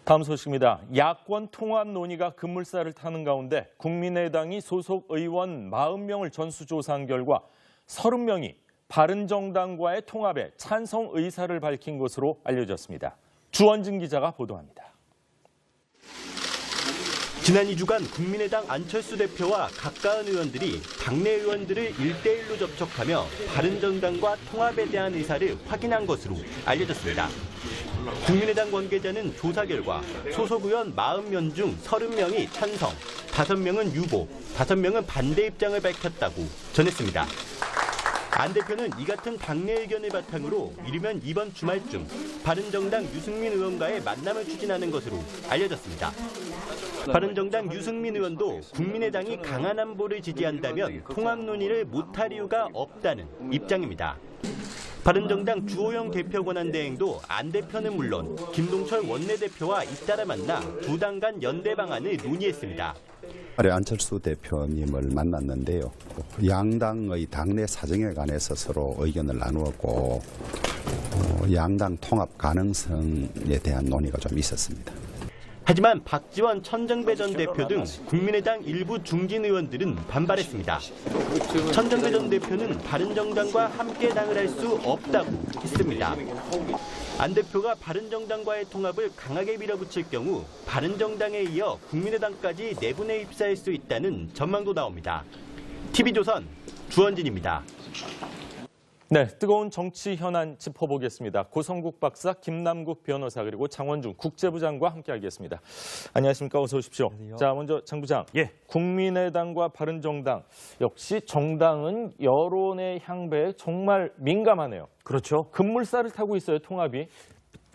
다음 소식입니다. 야권 통합 논의가 급물살을 타는 가운데 국민의당이 소속 의원 40명을 전수조사한 결과 30명이 바른정당과의 통합에 찬성 의사를 밝힌 것으로 알려졌습니다. 주원진 기자가 보도합니다. 지난 2주간 국민의당 안철수 대표와 가까운 의원들이 당내 의원들을 1대1로 접촉하며 바른정당과 통합에 대한 의사를 확인한 것으로 알려졌습니다. 국민의당 관계자는 조사 결과 소속 의원 40명 중 30명이 찬성, 5명은 유보, 5명은 반대 입장을 밝혔다고 전했습니다. 안 대표는 이 같은 당내 의견을 바탕으로 이르면 이번 주말쯤 바른정당 유승민 의원과의 만남을 추진하는 것으로 알려졌습니다. 바른정당 유승민 의원도 국민의당이 강한 안보를 지지한다면 통합 논의를 못할 이유가 없다는 입장입니다. 바른정당 주호영 대표 권한대행도 안 대표는 물론 김동철 원내대표와 잇따라 만나 두 당 간 연대 방안을 논의했습니다. 안철수 대표님을 만났는데요. 양당의 당내 사정에 관해서 서로 의견을 나누었고 양당 통합 가능성에 대한 논의가 좀 있었습니다. 하지만 박지원 천정배 전 대표 등 국민의당 일부 중진 의원들은 반발했습니다. 천정배 전 대표는 바른정당과 함께 당을 할 수 없다고 했습니다. 안 대표가 바른정당과의 통합을 강하게 밀어붙일 경우 바른정당에 이어 국민의당까지 내분에 휩싸일 수 있다는 전망도 나옵니다. TV조선 주원진입니다. 네, 뜨거운 정치 현안 짚어보겠습니다. 고성국 박사, 김남국 변호사 그리고 장원중 국제부 장과 함께하겠습니다. 안녕하십니까? 어서 오십시오. 안녕하세요. 자, 먼저 장 부장. 예. 국민의당과 바른정당 역시 정당은 여론의 향배에 정말 민감하네요. 그렇죠. 급물살을 타고 있어요, 통합이.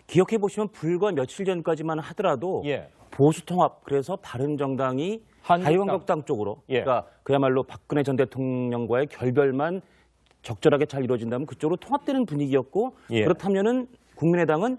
기억해 보시면 불과 며칠 전까지만 하더라도 보수 통합, 그래서 바른정당이 자유한국당 쪽으로, 그러니까 그야말로 박근혜 전 대통령과의 결별만 적절하게 잘 이루어진다면 그쪽으로 통합되는 분위기였고 그렇다면은 국민의당은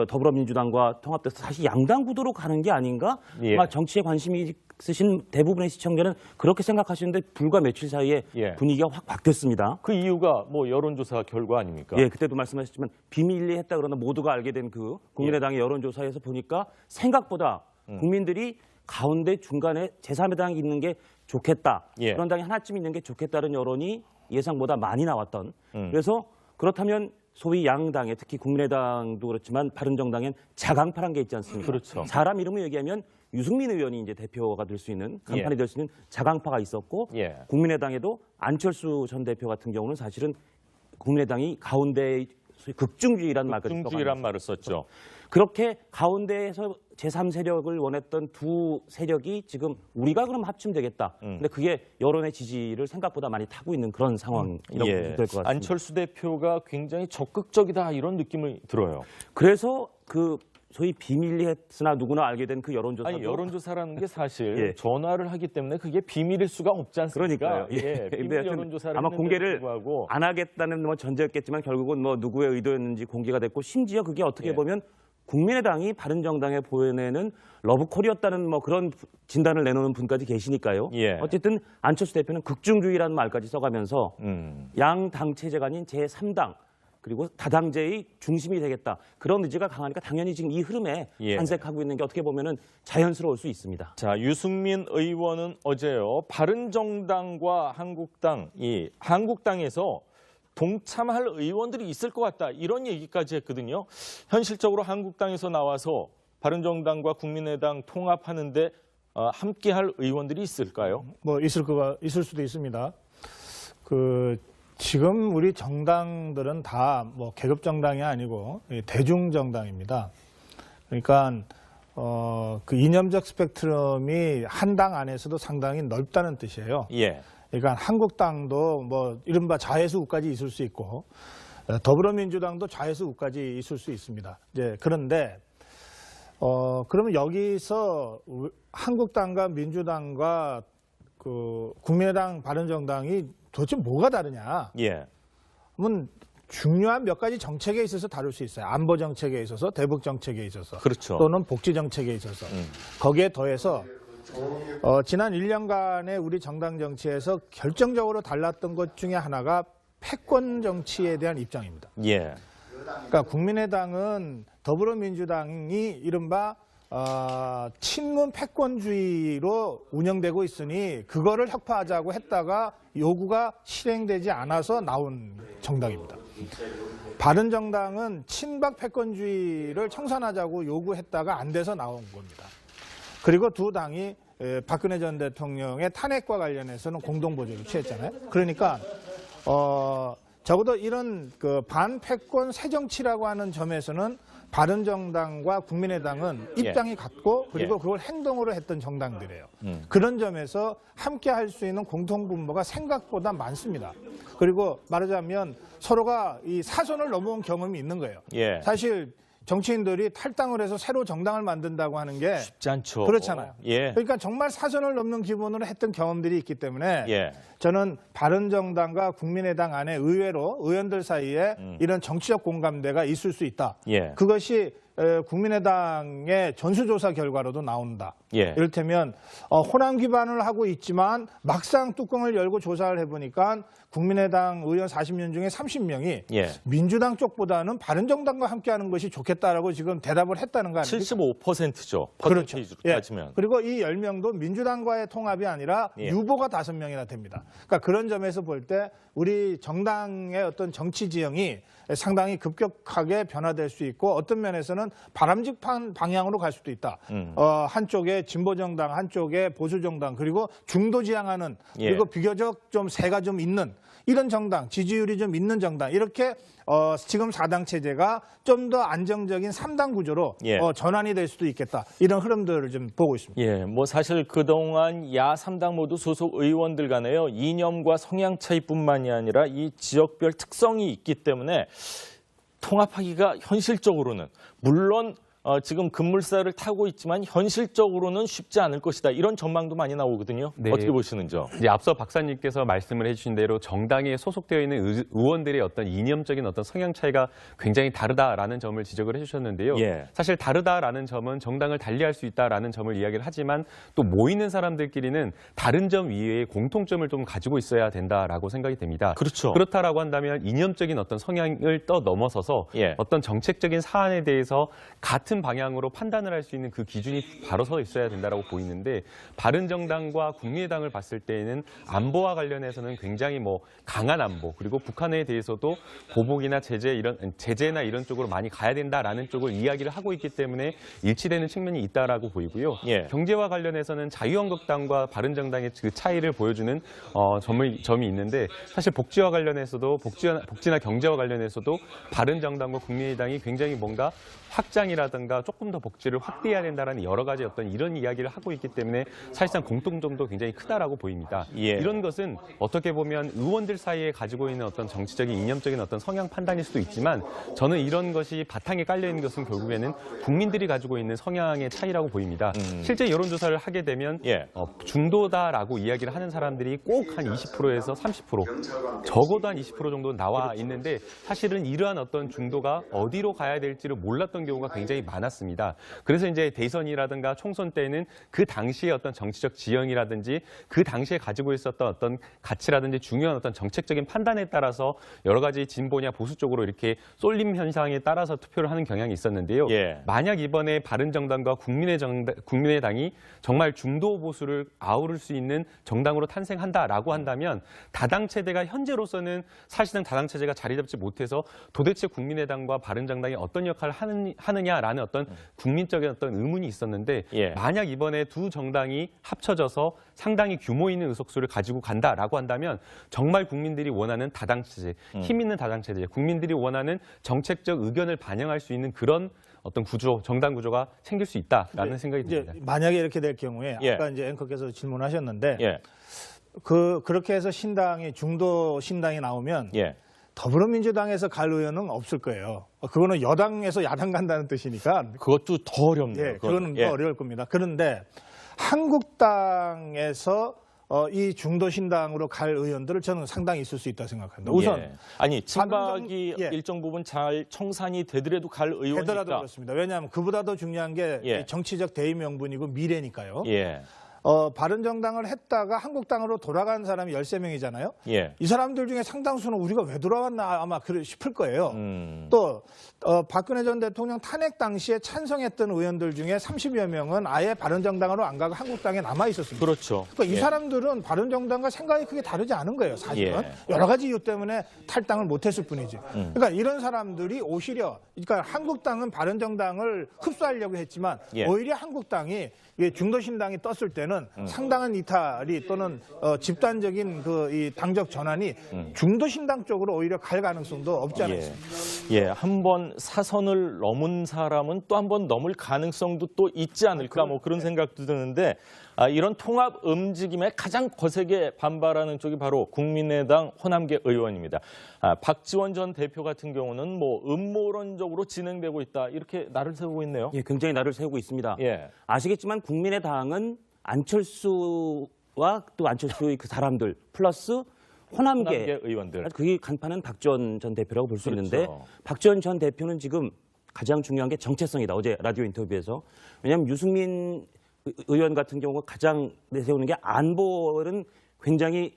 더불어민주당과 통합돼서 다시 양당 구도로 가는 게 아닌가? 아마 정치에 관심이 있으신 대부분의 시청자는 그렇게 생각하시는데 불과 며칠 사이에 분위기가 확 바뀌었습니다. 그 이유가 뭐 여론조사 결과 아닙니까? 예, 그때도 말씀하셨지만 비밀리에 했다 그러나 모두가 알게 된 그 국민의당의 여론조사에서 보니까 생각보다 국민들이 가운데 중간에 제3의 당이 있는 게 좋겠다. 그런 당이 하나쯤 있는 게 좋겠다는 여론이 예상보다 많이 나왔던. 그래서 그렇다면 소위 양당에 특히 국민의당도 그렇지만 바른정당엔 자강파란 게 있지 않습니까? 그렇죠. 사람 이름을 얘기하면 유승민 의원이 이제 대표가 될 수 있는 간판이 될 수 있는 자강파가 있었고 국민의당에도 안철수 전 대표 같은 경우는 사실은 국민의당이 가운데 소위 극중주의란 말을 썼죠. 그렇게 가운데에서 제3세력을 원했던 두 세력이 지금 우리가 그럼 합치면 되겠다. 근데 그게 여론의 지지를 생각보다 많이 타고 있는 그런 상황이라고 될 것 같습니다. 안철수 대표가 굉장히 적극적이다 이런 느낌이 들어요. 그래서 그 소위 비밀리 했으나 누구나 알게 된 그 여론조사도. 아니, 여론조사라는 게 사실 전화를 하기 때문에 그게 비밀일 수가 없지 않습니까? 그러니까요. 비밀 여론조사를 아마 공개를 안 하겠다는 뭐 전제였겠지만 결국은 뭐 누구의 의도였는지 공개가 됐고 심지어 그게 어떻게 보면 국민의당이 바른정당에 보여내는 러브콜이었다는 뭐 그런 진단을 내놓는 분까지 계시니까요. 어쨌든 안철수 대표는 극중주의라는 말까지 써가면서 양당 체제가 아닌 제3당 그리고 다당제의 중심이 되겠다. 그런 의지가 강하니까 당연히 지금 이 흐름에 한색하고 있는 게 어떻게 보면은 자연스러울 수 있습니다. 자, 유승민 의원은 어제요. 바른정당과 한국당에서 동참할 의원들이 있을 것 같다. 이런 얘기까지 했거든요. 현실적으로 한국당에서 나와서 바른정당과 국민의당 통합하는데 함께할 의원들이 있을까요? 뭐 있을 수도 있습니다. 지금 우리 정당들은 다 뭐 계급 정당이 아니고 대중 정당입니다. 그러니까 그 이념적 스펙트럼이 한 당 안에서도 상당히 넓다는 뜻이에요. 그러니까 한국당도 뭐 이른바 좌에서 우까지 있을 수 있고 더불어민주당도 좌에서 우까지 있을 수 있습니다. 이제 그런데 그러면 여기서 한국당과 민주당과 그 국민의당, 바른정당이 도대체 뭐가 다르냐? 그러면 중요한 몇 가지 정책에 있어서 다룰 수 있어요. 안보 정책에 있어서, 대북 정책에 있어서, 또는 복지 정책에 있어서. 거기에 더해서 지난 1년간의 우리 정당 정치에서 결정적으로 달랐던 것 중에 하나가 패권 정치에 대한 입장입니다. 그러니까 국민의당은 더불어민주당이 이른바 친문 패권주의로 운영되고 있으니 그거를 혁파하자고 했다가 요구가 실행되지 않아서 나온 정당입니다. 바른정당은 친박 패권주의를 청산하자고 요구했다가 안 돼서 나온 겁니다. 그리고 두 당이 박근혜 전 대통령의 탄핵과 관련해서는 공동보조를 취했잖아요. 그러니까 적어도 이런 그 반패권 새정치라고 하는 점에서는 바른정당과 국민의당은 입장이 같고 그리고 그걸 행동으로 했던 정당들이에요. 그런 점에서 함께 할 수 있는 공통분모가 생각보다 많습니다. 그리고 말하자면 서로가 이 사선을 넘어온 경험이 있는 거예요. 사실 정치인들이 탈당을 해서 새로 정당을 만든다고 하는 게 쉽지 않죠. 그렇잖아요. 그러니까 정말 사선을 넘는 기본으로 했던 경험들이 있기 때문에 저는 바른정당과 국민의당 안에 의외로 의원들 사이에 이런 정치적 공감대가 있을 수 있다. 그것이 국민의당의 전수조사 결과로도 나온다. 이를테면 호남 기반을 하고 있지만 막상 뚜껑을 열고 조사를 해보니까 국민의당 의원 40명 중에 30명이 민주당 쪽보다는 바른정당과 함께하는 것이 좋겠다라고 지금 대답을 했다는 거 아닙니까? 75%죠. 그렇죠. 따지면. 그리고 이 10명도 민주당과의 통합이 아니라 유보가 5명이나 됩니다. 그러니까 그런 점에서 볼 때 우리 정당의 어떤 정치 지형이 상당히 급격하게 변화될 수 있고 어떤 면에서는 바람직한 방향으로 갈 수도 있다. 한쪽에 진보정당, 한쪽에 보수정당, 그리고 중도 지향하는 그리고 비교적 좀 세가 좀 있는 이런 정당, 지지율이 좀 있는 정당 이렇게 지금 4당 체제가 좀 더 안정적인 3당 구조로 전환이 될 수도 있겠다. 이런 흐름들을 좀 보고 있습니다. 뭐 사실 그동안 야 3당 모두 소속 의원들 간에요. 이념과 성향 차이뿐만이 아니라 이 지역별 특성이 있기 때문에 통합하기가 현실적으로는 물론 지금 급물살을 타고 있지만 현실적으로는 쉽지 않을 것이다. 이런 전망도 많이 나오거든요. 어떻게 보시는지요? 이제 앞서 박사님께서 말씀을 해주신 대로 정당에 소속되어 있는 의원들의 어떤 이념적인 어떤 성향 차이가 굉장히 다르다라는 점을 지적을 해주셨는데요. 사실 다르다라는 점은 정당을 달리할 수 있다라는 점을 이야기를 하지만 또 모이는 사람들끼리는 다른 점 이외에 공통점을 좀 가지고 있어야 된다라고 생각이 됩니다. 그렇죠. 그렇다라고 한다면 이념적인 어떤 성향을 넘어서서 어떤 정책적인 사안에 대해서 같은 방향으로 판단을 할 수 있는 그 기준이 바로 서 있어야 된다고 보이는데 바른정당과 국민의당을 봤을 때에는 안보와 관련해서는 굉장히 강한 안보 그리고 북한에 대해서도 보복이나 제재나 이런 쪽으로 많이 가야 된다라는 쪽을 이야기를 하고 있기 때문에 일치되는 측면이 있다라고 보이고요. 경제와 관련해서는 자유한국당과 바른정당의 그 차이를 보여주는 점이 있는데 사실 복지와 관련해서도 복지나 경제와 관련해서도 바른정당과 국민의당이 굉장히 뭔가 확장이라든가 조금 더 복지를 확대해야 된다는 여러 가지 어떤 이런 이야기를 하고 있기 때문에 사실상 공통점도 굉장히 크다라고 보입니다. 이런 것은 어떻게 보면 의원들 사이에 가지고 있는 어떤 정치적인 이념적인 어떤 성향 판단일 수도 있지만 저는 이런 것이 바탕에 깔려 있는 것은 결국에는 국민들이 가지고 있는 성향의 차이라고 보입니다. 실제 여론조사를 하게 되면 중도다라고 이야기를 하는 사람들이 꼭 한 20%에서 30% 적어도 한 20% 정도 나와 있는데 사실은 이러한 어떤 중도가 어디로 가야 될지를 몰랐던 경우가 굉장히 많았습니다. 그래서 이제 대선이라든가 총선 때는 그 당시의 어떤 정치적 지형이라든지 그 당시에 가지고 있었던 어떤 가치라든지 중요한 어떤 정책적인 판단에 따라서 여러 가지 진보냐 보수 쪽으로 이렇게 쏠림 현상에 따라서 투표를 하는 경향이 있었는데요. 만약 이번에 바른정당과 국민의당이 정말 중도 보수를 아우를 수 있는 정당으로 탄생한다라고 한다면 다당 체제가 현재로서는 사실상 다당 체제가 자리 잡지 못해서 도대체 국민의당과 바른정당이 어떤 역할을 하느냐라는 어떤 국민적인 어떤 의문이 있었는데 만약 이번에 두 정당이 합쳐져서 상당히 규모 있는 의석수를 가지고 간다라고 한다면 정말 국민들이 원하는 다당 체제, 힘 있는 다당 체제, 국민들이 원하는 정책적 의견을 반영할 수 있는 그런 어떤 구조, 정당 구조가 생길 수 있다라는 생각이 듭니다. 만약에 이렇게 될 경우에 아까 이제 앵커께서 질문하셨는데 그렇게 해서 신당이 중도 신당이 나오면 더불어민주당에서 갈 의원은 없을 거예요. 그거는 여당에서 야당 간다는 뜻이니까. 그것도 더 어렵네요. 그거는 더 어려울 겁니다. 그런데 한국당에서 이 중도 신당으로 갈 의원들을 저는 상당히 있을 수 있다 생각합니다. 우선 아니 친박이 일정 부분 잘 청산이 되더라도 갈 의원이 되더라도 있다. 그렇습니다. 왜냐하면 그보다 더 중요한 게 정치적 대의 명분이고 미래니까요. 바른정당을 했다가 한국당으로 돌아간 사람이 13명이잖아요. 예. 이 사람들 중에 상당수는 우리가 왜 돌아왔나 아마 싶을 거예요. 또 박근혜 전 대통령 탄핵 당시에 찬성했던 의원들 중에 30여 명은 아예 바른정당으로 안 가고 한국당에 남아 있었습니다. 그렇죠. 그러니까 이 사람들은 바른정당과 생각이 크게 다르지 않은 거예요. 사실은 여러 가지 이유 때문에 탈당을 못했을 뿐이지. 그러니까 이런 사람들이 오히려 그러니까 한국당은 바른정당을 흡수하려고 했지만 오히려 한국당이 중도신당이 떴을 때는 상당한 이탈이 또는 집단적인 이 당적 전환이 중도신당 쪽으로 오히려 갈 가능성도 없지 않아 있습니다. 예, 한 번 사선을 넘은 사람은 또 한 번 넘을 가능성도 또 있지 않을까 뭐 그런 생각도 드는데 이런 통합 움직임에 가장 거세게 반발하는 쪽이 바로 국민의당 호남계 의원입니다. 박지원 전 대표 같은 경우는 뭐 음모론적으로 진행되고 있다 이렇게 날을 세우고 있네요. 예, 굉장히 날을 세우고 있습니다. 예. 아시겠지만 국민의당은 안철수와 또 안철수의 그 사람들 플러스 호남계 의원들. 그게 간판은 박지원 전 대표라고 볼 수 그렇죠. 있는데 박지원 전 대표는 지금 가장 중요한 게 정체성이다. 어제 라디오 인터뷰에서. 왜냐하면 유승민 의원 같은 경우가 가장 내세우는 게 안보는 굉장히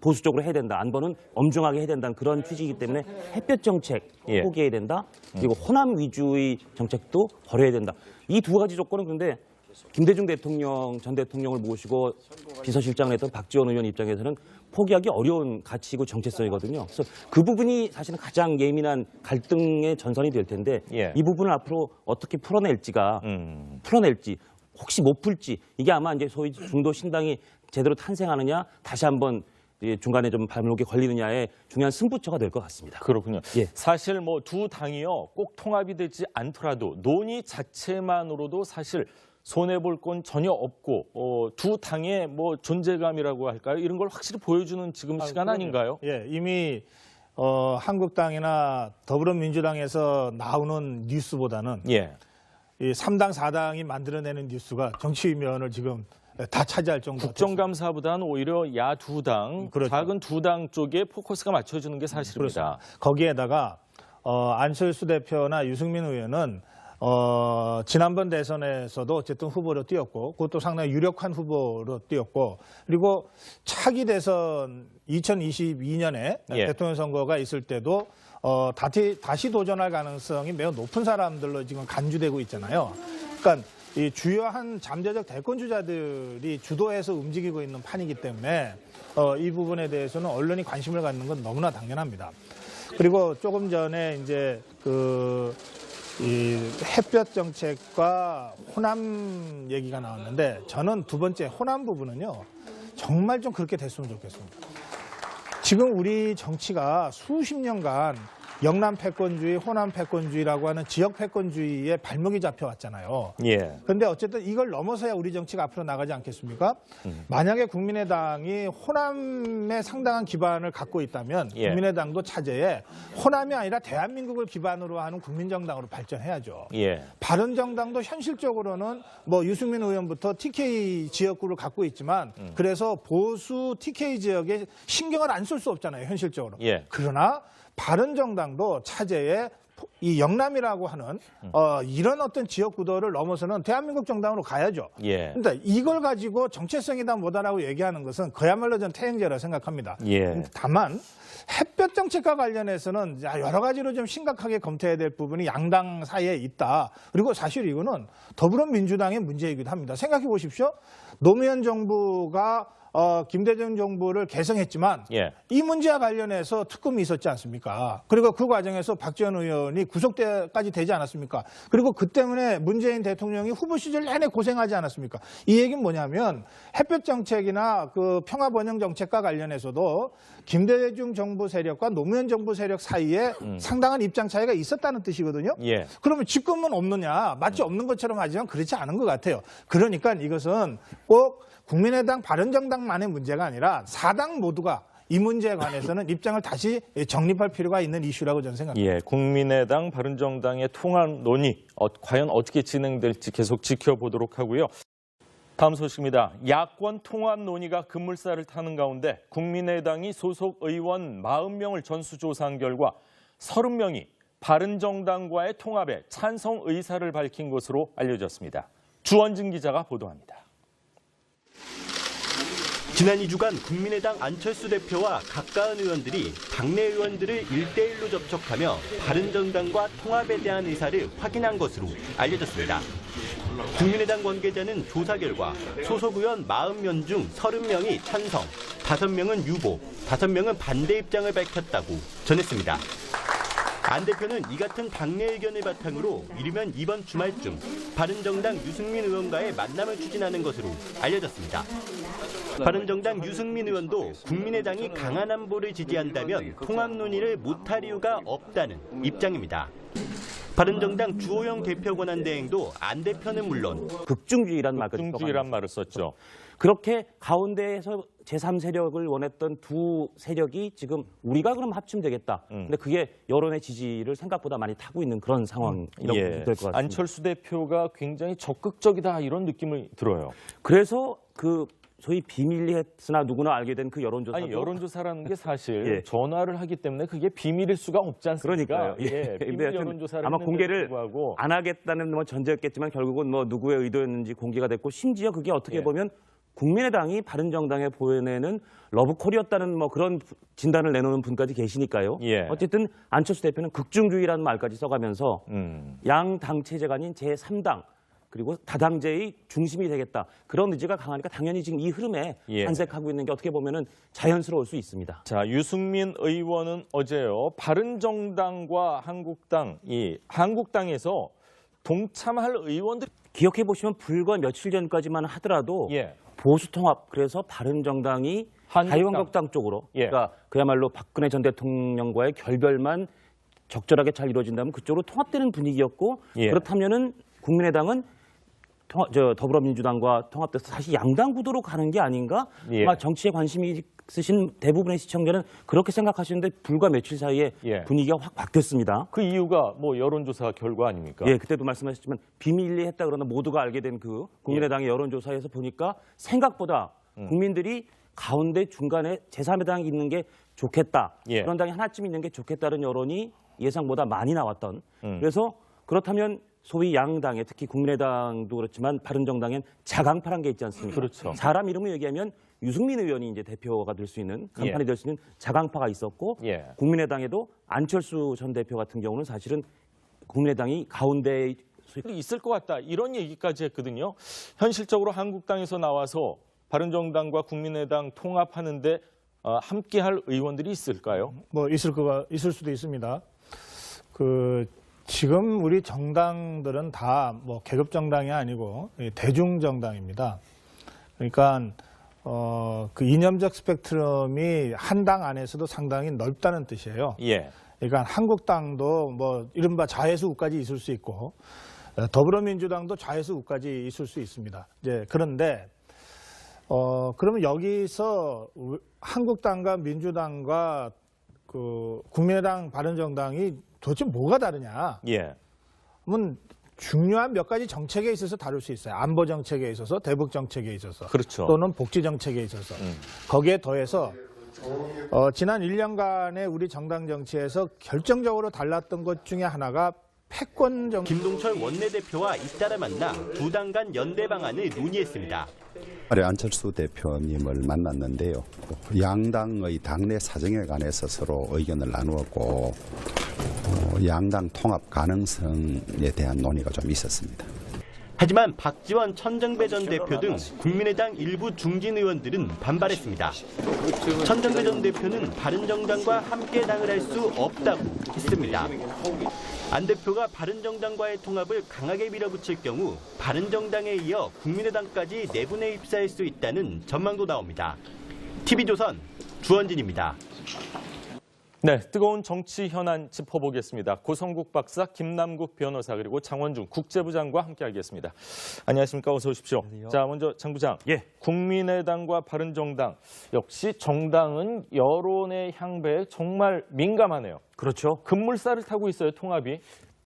보수적으로 해야 된다. 안보는 엄중하게 해야 된다는 그런 취지이기 때문에 햇볕 정책 포기해야 된다. 그리고 호남 위주의 정책도 버려야 된다. 이 두 가지 조건은 근데 김대중 전 대통령을 모시고 비서실장을 했던 박지원 의원 입장에서는 포기하기 어려운 가치이고 정체성이거든요. 그래서 그 부분이 사실은 가장 예민한 갈등의 전선이 될 텐데 이 부분을 앞으로 어떻게 풀어낼지 혹시 못 풀지 이게 아마 이제 소위 중도 신당이 제대로 탄생하느냐 다시 한번 중간에 좀 발목에 걸리느냐의 중요한 승부처가 될 것 같습니다. 그렇군요. 사실 뭐 두 당이요 꼭 통합이 되지 않더라도 논의 자체만으로도 사실 손해볼 건 전혀 없고 두 당의 뭐 존재감이라고 할까요? 이런 걸 확실히 보여주는 지금 시간 아닌가요? 예, 이미 한국당이나 더불어민주당에서 나오는 뉴스보다는 이 3당, 4당이 만들어내는 뉴스가 정치면을 지금 다 차지할 정도. 국정감사보다는 오히려 야 두 당, 그렇죠. 작은 두 당 쪽에 포커스가 맞춰지는 게 사실입니다. 그렇습니다. 거기에다가 안철수 대표나 유승민 의원은 지난번 대선에서도 어쨌든 후보로 뛰었고 그것도 상당히 유력한 후보로 뛰었고 그리고 차기 대선 2022년에 대통령 선거가 있을 때도 다시 도전할 가능성이 매우 높은 사람들로 지금 간주되고 있잖아요. 그러니까 이 주요한 잠재적 대권 주자들이 주도해서 움직이고 있는 판이기 때문에 이 부분에 대해서는 언론이 관심을 갖는 건 너무나 당연합니다. 그리고 조금 전에 이제 이 햇볕 정책과 호남 얘기가 나왔는데 저는 두 번째 호남 부분은요 정말 좀 그렇게 됐으면 좋겠습니다. 지금 우리 정치가 수십 년간 영남 패권주의, 호남 패권주의라고 하는 지역 패권주의에 발목이 잡혀왔잖아요. 그런데 어쨌든 이걸 넘어서야 우리 정치가 앞으로 나가지 않겠습니까? 만약에 국민의당이 호남에 상당한 기반을 갖고 있다면 국민의당도 차제에 호남이 아니라 대한민국을 기반으로 하는 국민정당으로 발전해야죠. 바른정당도 현실적으로는 뭐 유승민 의원부터 TK 지역구를 갖고 있지만 그래서 보수 TK 지역에 신경을 안 쓸 수 없잖아요. 현실적으로. 그러나 바른정당도 차제에 이 영남이라고 하는 이런 어떤 지역 구도를 넘어서는 대한민국 정당으로 가야죠. 그런데 이걸 가지고 정체성이다 뭐다라고 얘기하는 것은 그야말로 전 태행제라 생각합니다. 다만 햇볕 정책과 관련해서는 여러 가지로 좀 심각하게 검토해야 될 부분이 양당 사이에 있다. 그리고 사실 이거는 더불어민주당의 문제이기도 합니다. 생각해 보십시오. 노무현 정부가 김대중 정부를 개성했지만 이 문제와 관련해서 특검이 있었지 않습니까? 그리고 그 과정에서 박지원 의원이 구속까지 되지 않았습니까? 그리고 그 때문에 문재인 대통령이 후보 시절 내내 고생하지 않았습니까? 이 얘기는 뭐냐면 햇볕 정책이나 그 평화 번영 정책과 관련해서도 김대중 정부 세력과 노무현 정부 세력 사이에 상당한 입장 차이가 있었다는 뜻이거든요. 그러면 지금은 없느냐? 마치 없는 것처럼 하지만 그렇지 않은 것 같아요. 그러니까 이것은 꼭 국민의당, 바른정당만의 문제가 아니라 4당 모두가 이 문제에 관해서는 입장을 다시 정립할 필요가 있는 이슈라고 저는 생각합니다. 국민의당, 바른정당의 통합 논의 과연 어떻게 진행될지 계속 지켜보도록 하고요. 다음 소식입니다. 야권 통합 논의가 급물살을 타는 가운데 국민의당이 소속 의원 40명을 전수조사한 결과 30명이 바른정당과의 통합에 찬성 의사를 밝힌 것으로 알려졌습니다. 주원진 기자가 보도합니다. 지난 2주간 국민의당 안철수 대표와 가까운 의원들이 당내 의원들을 1대1로 접촉하며 바른정당과 통합에 대한 의사를 확인한 것으로 알려졌습니다. 국민의당 관계자는 조사 결과 소속 의원 40명 중 30명이 찬성, 5명은 유보, 5명은 반대 입장을 밝혔다고 전했습니다. 안 대표는 이 같은 당내 의견을 바탕으로 이르면 이번 주말쯤 바른정당 유승민 의원과의 만남을 추진하는 것으로 알려졌습니다. 바른정당 유승민 의원도 국민의당이 강한 안보를 지지한다면 통합 논의를 못할 이유가 없다는 입장입니다. 바른정당 주호영 대표 권한 대행도 안 대표는 물론 극중주의란 말을 썼죠. 그렇게 가운데에서 제3세력을 원했던 두 세력이 지금 우리가 그럼 합치면 되겠다. 근데 그게 여론의 지지를 생각보다 많이 타고 있는 그런 상황이라고 될 것 같습니다. 안철수 대표가 굉장히 적극적이다 이런 느낌을 들어요. 그래서 그 소위 비밀리했으나 누구나 알게 된 그 여론조사. 아니 여론조사라는 게 사실 전화를 하기 때문에 그게 비밀일 수가 없지 않습니까? 그러니까요. 비밀 여론조사를 아마 공개를 불구하고. 안 하겠다는 뭐 전제였겠지만 결국은 뭐 누구의 의도였는지 공개가 됐고 심지어 그게 어떻게 보면 국민의당이 바른정당에 보내는 러브콜이었다는 뭐 그런 진단을 내놓는 분까지 계시니까요. 어쨌든 안철수 대표는 극중주의라는 말까지 써가면서 양 당 체제가 아닌 제3당 그리고 다당제의 중심이 되겠다. 그런 의지가 강하니까 당연히 지금 이 흐름에 산색하고 있는 게 어떻게 보면은 자연스러울 수 있습니다. 자, 유승민 의원은 어제요. 바른정당과 한국당에서 동참할 의원들 기억해 보시면 불과 며칠 전까지만 하더라도 보수통합 그래서 바른정당이 자유한국당 쪽으로 그러니까 그야말로 박근혜 전 대통령과의 결별만 적절하게 잘 이루어진다면 그쪽으로 통합되는 분위기였고 그렇다면은 국민의당은 더불어민주당과 통합돼서 다시 양당 구도로 가는 게 아닌가? 아마 정치에 관심이 있으신 대부분의 시청자는 그렇게 생각하시는데 불과 며칠 사이에 분위기가 확 바뀌었습니다. 그 이유가 뭐 여론조사 결과 아닙니까? 그때도 말씀하셨지만 비밀리했다 그러나 모두가 알게 된 그 국민의당의 여론조사에서 보니까 생각보다 국민들이 가운데 중간에 제3의 당이 있는 게 좋겠다. 그런 당이 하나쯤 있는 게 좋겠다는 여론이 예상보다 많이 나왔던. 그래서 그렇다면 소위 양당에 특히 국민의당도 그렇지만 바른정당엔 자강파란 게 있지 않습니까? 그렇죠. 사람 이름으로 얘기하면 유승민 의원이 이제 대표가 될 수 있는 간판이 될 수 있는 자강파가 있었고 국민의당에도 안철수 전 대표 같은 경우는 사실은 국민의당이 가운데에 있을 것 같다 이런 얘기까지 했거든요. 현실적으로 한국당에서 나와서 바른정당과 국민의당 통합하는데 함께할 의원들이 있을까요? 뭐 있을 수도 있습니다. 지금 우리 정당들은 다 뭐 계급 정당이 아니고 대중 정당입니다. 그러니까 그 이념적 스펙트럼이 한 당 안에서도 상당히 넓다는 뜻이에요. 그러니까 한국당도 뭐 이른바 좌에서 우까지 있을 수 있고 더불어민주당도 좌에서 우까지 있을 수 있습니다. 그런데 그러면 여기서 한국당과 민주당과 그 국민의당, 바른정당이 도대체 뭐가 다르냐? 그러면 중요한 몇 가지 정책에 있어서 다룰 수 있어요. 안보 정책에 있어서, 대북 정책에 있어서, 또는 복지 정책에 있어서. 거기에 더해서 지난 1년간의 우리 정당 정치에서 결정적으로 달랐던 것 중에 하나가 패권 정치. 김동철 원내대표와 잇따라 만나 두 당 간 연대 방안을 논의했습니다. 안철수 대표님을 만났는데요. 양당의 당내 사정에 관해서 서로 의견을 나누었고 양당 통합 가능성에 대한 논의가 좀 있었습니다. 하지만 박지원 천정배 전 대표 등 국민의당 일부 중진 의원들은 반발했습니다. 천정배 전 대표는 바른정당과 함께 당을 할 수 없다고 했습니다. 안 대표가 바른정당과의 통합을 강하게 밀어붙일 경우 바른정당에 이어 국민의당까지 내분에 휩싸일 수 있다는 전망도 나옵니다. TV조선 주원진입니다. 네, 뜨거운 정치 현안 짚어보겠습니다. 고성국 박사, 김남국 변호사 그리고 장원준 국제부장과 함께하겠습니다. 안녕하십니까? 어서 오십시오. 안녕하세요. 자, 먼저 장 부장. 국민의당과 바른정당 역시 정당은 여론의 향배에 정말 민감하네요. 그렇죠. 급물살을 타고 있어요, 통합이.